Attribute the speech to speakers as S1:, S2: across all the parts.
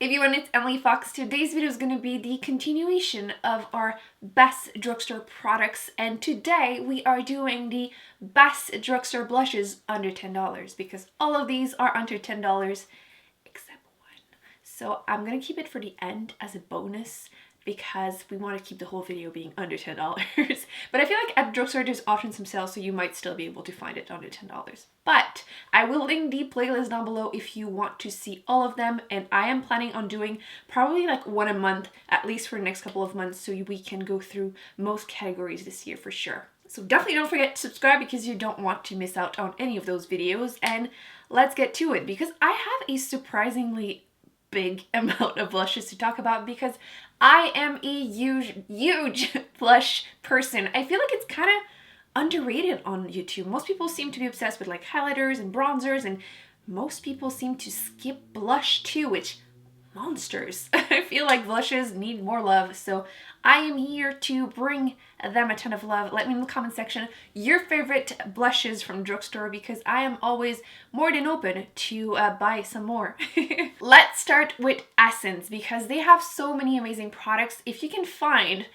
S1: everyone, it's Emily Fox. Today's video is going to be the continuation of our best drugstore products, and today we are doing the best drugstore blushes under $10 because all of these are under $10 except one. So I'm going to keep it for the end as a bonus because we want to keep the whole video being under $10. But I feel like at the drugstore there's often some sales, so you might still be able to find it under $10. But I will link the playlist down below if you want to see all of them, and I am planning on doing probably like one a month, at least for the next couple of months, so we can go through most categories this year for sure. So definitely don't forget to subscribe because you don't want to miss out on any of those videos, and let's get to it because I have a surprisingly big amount of blushes to talk about because I am a huge blush person. I feel like it's kind of underrated on YouTube. Most people seem to be obsessed with like highlighters and bronzers, and most people seem to skip blush too, which monsters. I feel like blushes need more love, so I am here to bring them a ton of love. Let me know in the comment section your favorite blushes from drugstore because I am always more than open to buy some more. Let's start with Essence because they have so many amazing products. If you can find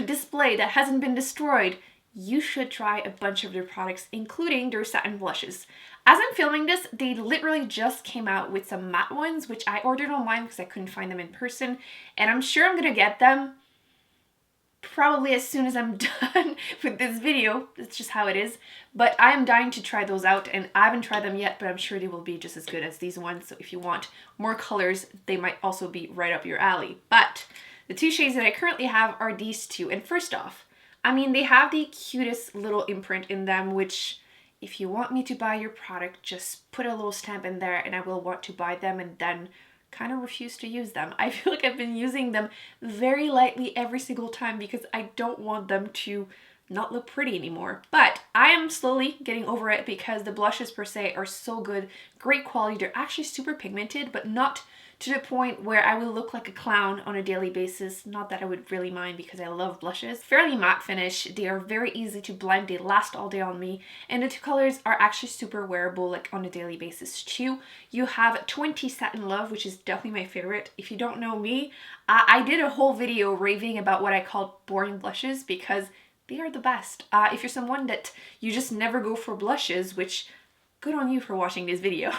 S1: a display that hasn't been destroyed, you should try a bunch of their products, including their satin blushes. As I'm filming this, they literally just came out with some matte ones, which I ordered online because I couldn't find them in person, and I'm sure I'm gonna get them probably as soon as I'm done with this video. That's just how it is. But I am dying to try those out, and I haven't tried them yet, but I'm sure they will be just as good as these ones. So if you want more colors, they might also be right up your alley. But the two shades that I currently have are these two. And first off, I mean, they have the cutest little imprint in them, which if you want me to buy your product, just put a little stamp in there and I will want to buy them and then kind of refuse to use them. I feel like I've been using them very lightly every single time because I don't want them to not look pretty anymore. But I am slowly getting over it because the blushes per se are so good, great quality. They're actually super pigmented, but not to the point where I will look like a clown on a daily basis. Not that I would really mind because I love blushes. Fairly matte finish. They are very easy to blend. They last all day on me. And the two colors are actually super wearable like on a daily basis too. You have 20 Satin Love, which is definitely my favorite. If you don't know me, I did a whole video raving about what I call boring blushes because they are the best. If you're someone that you just never go for blushes, which good on you for watching this video.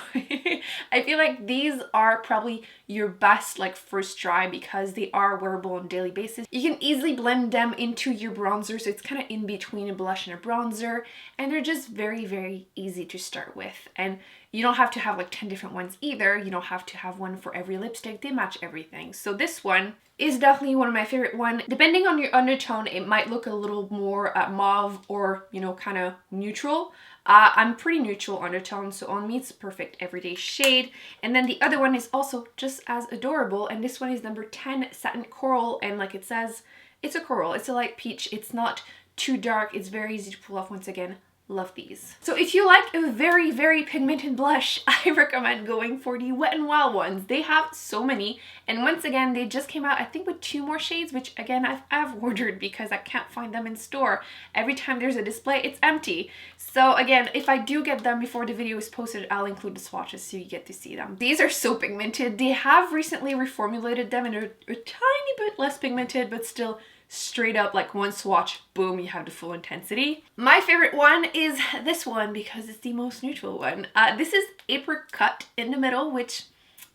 S1: I feel like these are probably your best like first try because they are wearable on a daily basis. You can easily blend them into your bronzer, so it's kind of in between a blush and a bronzer, and they're just very easy to start with. And you don't have to have like 10 different ones either. You don't have to have one for every lipstick. They match everything. So this one is definitely one of my favorite one. Depending on your undertone, it might look a little more mauve or, you know, kind of neutral. I'm pretty neutral undertone, so on me it's a perfect everyday shade. And then the other one is also just as adorable, and this one is number 10 Satin Coral, and like it says, it's a coral. It's a light peach. It's not too dark. It's very easy to pull off. Once again, love these. So if you like a very pigmented blush, I recommend going for the Wet n Wild ones. They have so many, and once again they just came out I think with 2 more shades, which again I've ordered because I can't find them in store. Every time there's a display it's empty. So again, if I do get them before the video is posted, I'll include the swatches so you get to see them. These are so pigmented. They have recently reformulated them and are a tiny bit less pigmented, but still straight up like one swatch, boom, you have the full intensity. My favorite one is this one because it's the most neutral one. This is Apri-cot in the middle, which,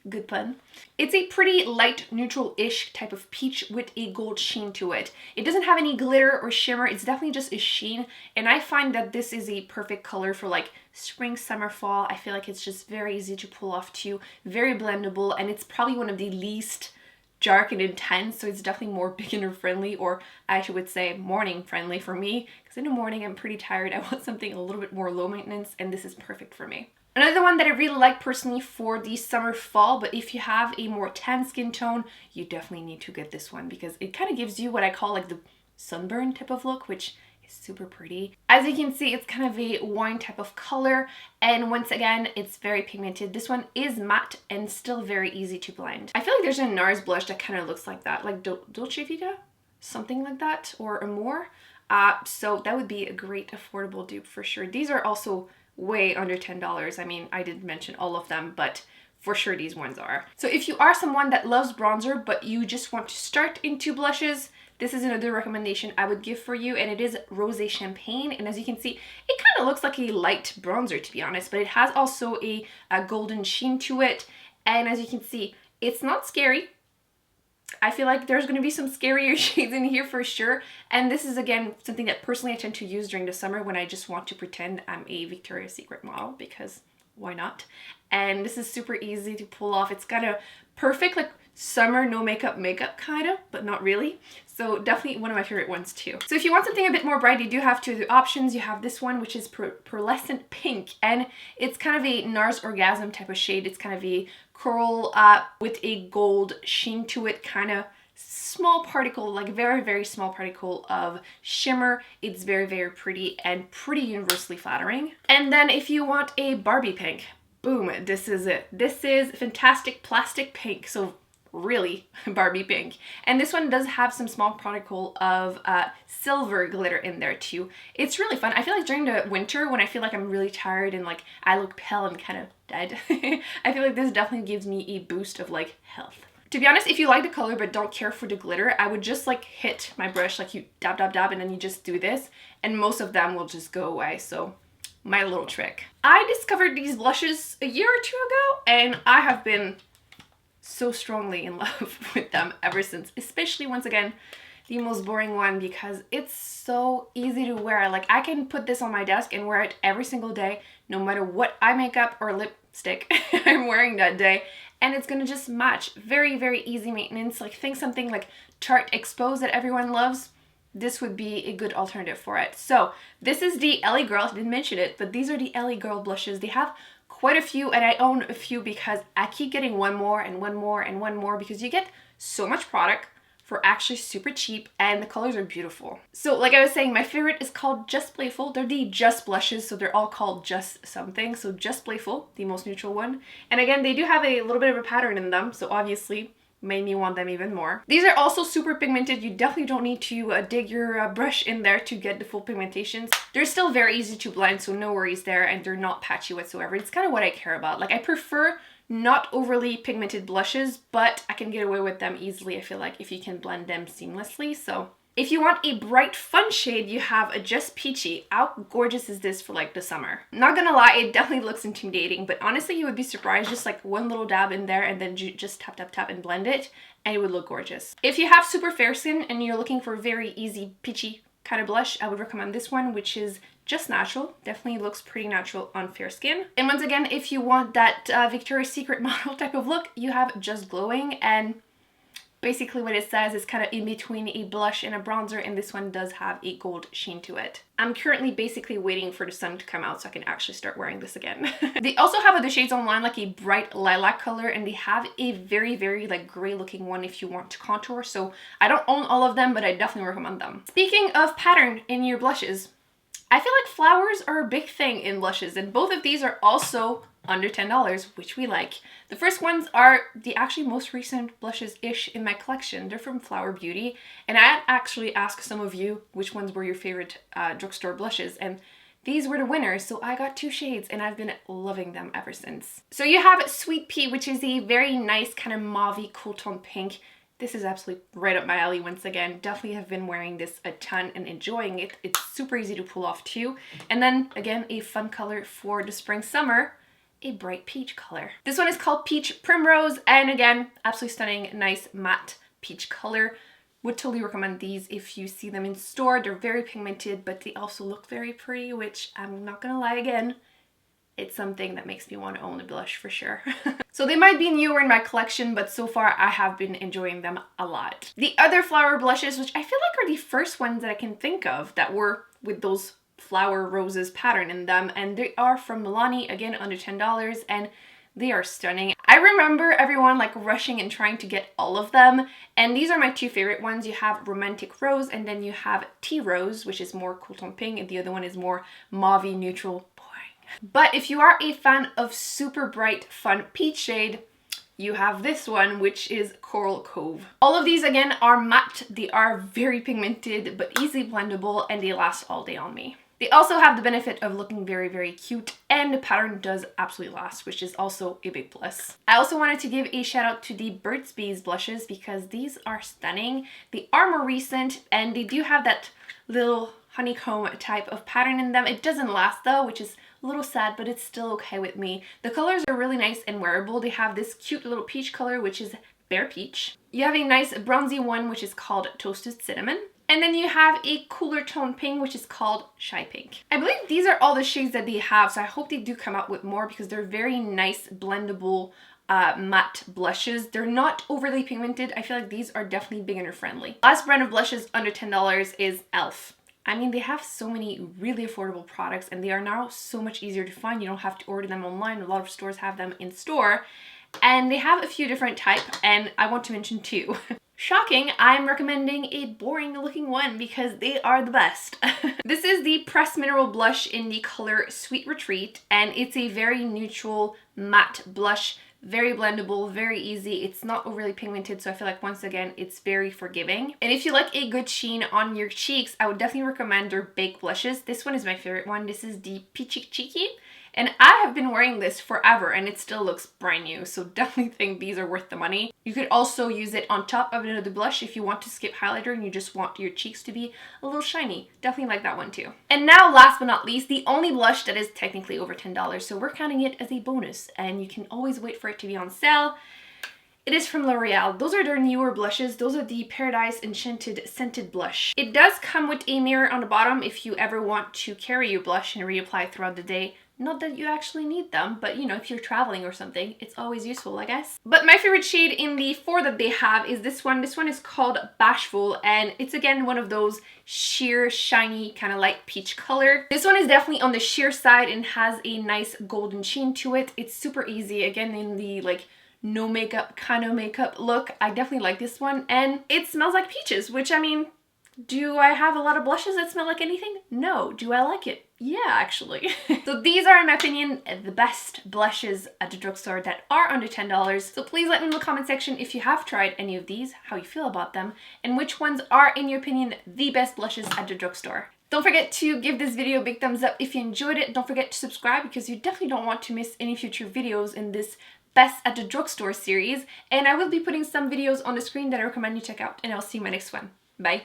S1: good pun. It's a pretty light neutral-ish type of peach with a gold sheen to it. It doesn't have any glitter or shimmer. It's definitely just a sheen, and I find that this is a perfect color for like spring, summer, fall. I feel like it's just very easy to pull off too, very blendable, and it's probably one of the least dark and intense, so it's definitely more beginner friendly, or I actually would say morning friendly for me, because in the morning I'm pretty tired. I want something a little bit more low maintenance, and this is perfect for me. Another one that I really like personally for the summer fall, but if you have a more tan skin tone, you definitely need to get this one because it kind of gives you what I call like the sunburn type of look, which is super pretty. As you can see, it's kind of a wine type of color, and once again it's very pigmented. This one is matte and still very easy to blend. I feel like there's a NARS blush that kind of looks like that, like Dolce Vita, something like that, or Amore. So that would be a great affordable dupe for sure. These are also way under $10. I mean, I did mention all of them, but for sure these ones are. So if you are someone that loves bronzer, but you just want to start into blushes, this is another recommendation I would give for you, and it is Rosé Champagne. And as you can see, it kind of looks like a light bronzer, to be honest, but it has also a golden sheen to it. And as you can see, it's not scary. I feel like there's going to be some scarier shades in here for sure. And this is, again, something that personally I tend to use during the summer when I just want to pretend I'm a Victoria's Secret model, because why not? And this is super easy to pull off. It's kind of perfect, like summer no makeup kind of, but not really. So definitely one of my favorite ones too. So if you want something a bit more bright, you do have two other options. You have this one, which is Pearlescent Pink, and it's kind of a NARS Orgasm type of shade. It's kind of a coral with a gold sheen to it, kind of small particle, like very, very small particle of shimmer. It's very, very pretty and pretty universally flattering. And then if you want a Barbie pink, boom, this is it. This is Fantastic Plastic Pink. So really Barbie pink. And this one does have some small particle of silver glitter in there too. It's really fun. I feel like during the winter when I feel like I'm really tired and like I look pale and kind of dead, I feel like this definitely gives me a boost of like health. To be honest, if you like the color but don't care for the glitter, I would just like hit my brush, like you dab, dab, dab, and then you just do this, and most of them will just go away. So my little trick. I discovered these blushes a year or two ago, and I have been so strongly in love with them ever since, especially once again the most boring one, because it's so easy to wear. Like I can put this on my desk and wear it every single day, no matter what eye makeup or lipstick I'm wearing that day, and it's gonna just match. Very, very easy maintenance. Like think something like Tarte Expose that everyone loves, this would be a good alternative for it. So this is the LA Girl. I didn't mention it, but these are the LA Girl blushes. They have quite a few, and I own a few because I keep getting one more and one more and one more, because you get so much product for actually super cheap, and the colors are beautiful. So like I was saying, my favorite is called Just Playful. They're the Just blushes, so they're all called Just something. So Just Playful, the most neutral one. And again, they do have a little bit of a pattern in them, so obviously made me want them even more. These are also super pigmented. You definitely don't need to dig your brush in there to get the full pigmentations. They're still very easy to blend, so no worries there, and they're not patchy whatsoever. It's kind of what I care about. Like I prefer not overly pigmented blushes, but I can get away with them easily, I feel like, if you can blend them seamlessly. So if you want a bright, fun shade, you have a Just Peachy. How gorgeous is this for like the summer? Not gonna lie, it definitely looks intimidating, but honestly, you would be surprised. Just like one little dab in there and then just tap, tap, tap and blend it, and it would look gorgeous. If you have super fair skin and you're looking for a very easy, peachy kind of blush, I would recommend this one, which is Just Natural. Definitely looks pretty natural on fair skin. And once again, if you want that Victoria's Secret model type of look, you have Just Glowing, and basically what it says is kind of in between a blush and a bronzer, and this one does have a gold sheen to it. I'm currently basically waiting for the sun to come out so I can actually start wearing this again. They also have other shades online, like a bright lilac color, and they have a very, very like gray looking one if you want to contour. So I don't own all of them, but I definitely recommend them. Speaking of pattern in your blushes, I feel like flowers are a big thing in blushes, and both of these are also under $10, which we like. The first ones are the actually most recent blushes-ish in my collection. They're from Flower Beauty, and I actually asked some of you which ones were your favorite drugstore blushes, and these were the winners, so I got 2 shades, and I've been loving them ever since. So you have Sweet Pea, which is a very nice kind of mauve-y cool tone pink. This is absolutely right up my alley once again. Definitely have been wearing this a ton and enjoying it. It's super easy to pull off too. And then again, a fun color for the spring summer, a bright peach color. This one is called Peach Primrose, and again, absolutely stunning, nice matte peach color. Would totally recommend these if you see them in store. They're very pigmented, but they also look very pretty, which I'm not gonna lie again, it's something that makes me want to own a blush for sure. So they might be newer in my collection, but so far I have been enjoying them a lot. The other flower blushes, which I feel like are the first ones that I can think of that were with those flower roses pattern in them, and they are from Milani, again under $10, and they are stunning. I remember everyone like rushing and trying to get all of them, and these are my 2 favorite ones. You have Romantic Rose, and then you have Tea Rose, which is more cool tone pink, and the other one is more mauve neutral. But if you are a fan of super bright, fun peach shade, you have this one, which is Coral Cove. All of these, again, are matte. They are very pigmented, but easily blendable, and they last all day on me. They also have the benefit of looking very, very cute, and the pattern does absolutely last, which is also a big plus. I also wanted to give a shout out to the Burt's Bees blushes because these are stunning. They are more recent and they do have that little honeycomb type of pattern in them. It doesn't last though, which is a little sad, but it's still okay with me. The colors are really nice and wearable. They have this cute little peach color, which is Bare Peach. You have a nice bronzy one, which is called Toasted Cinnamon. And then you have a cooler tone pink, which is called Shy Pink. I believe these are all the shades that they have, so I hope they do come out with more because they're very nice, blendable, matte blushes. They're not overly pigmented. I feel like these are definitely beginner friendly. Last brand of blushes under $10 is e.l.f. I mean, they have so many really affordable products and they are now so much easier to find. You don't have to order them online. A lot of stores have them in store. And they have a few different types, and I want to mention two. Shocking, I'm recommending a boring looking one because they are the best. This is the Pressed Mineral Blush in the color Sweet Retreat, and it's a very neutral matte blush, very blendable, very easy. It's not overly pigmented, so I feel like once again, it's very forgiving. And if you like a good sheen on your cheeks, I would definitely recommend their baked blushes. This one is my favorite one. This is the Peachy Cheeky. And I have been wearing this forever and it still looks brand new, so definitely think these are worth the money. You could also use it on top of another blush if you want to skip highlighter and you just want your cheeks to be a little shiny. Definitely like that one too. And now, last but not least, the only blush that is technically over $10, so we're counting it as a bonus and you can always wait for it to be on sale. It is from L'Oreal. Those are their newer blushes. Those are the Paradise Enchanted Scented Blush. It does come with a mirror on the bottom if you ever want to carry your blush and reapply throughout the day. Not that you actually need them, but you know, if you're traveling or something, it's always useful, I guess. But my favorite shade in the four that they have is this one. This one is called Bashful, and it's again one of those sheer, shiny, kind of light peach color. This one is definitely on the sheer side and has a nice golden sheen to it. It's super easy, again, in the like no makeup kind of makeup look. I definitely like this one, and it smells like peaches, which, I mean, do I have a lot of blushes that smell like anything? No. Do I like it? Yeah, actually. So these are, in my opinion, the best blushes at the drugstore that are under $10. So please let me know in the comment section if you have tried any of these, how you feel about them, and which ones are, in your opinion, the best blushes at the drugstore. Don't forget to give this video a big thumbs up if you enjoyed it. Don't forget to subscribe because you definitely don't want to miss any future videos in this Best at the Drugstore series. And I will be putting some videos on the screen that I recommend you check out, and I'll see you in my next one. Bye.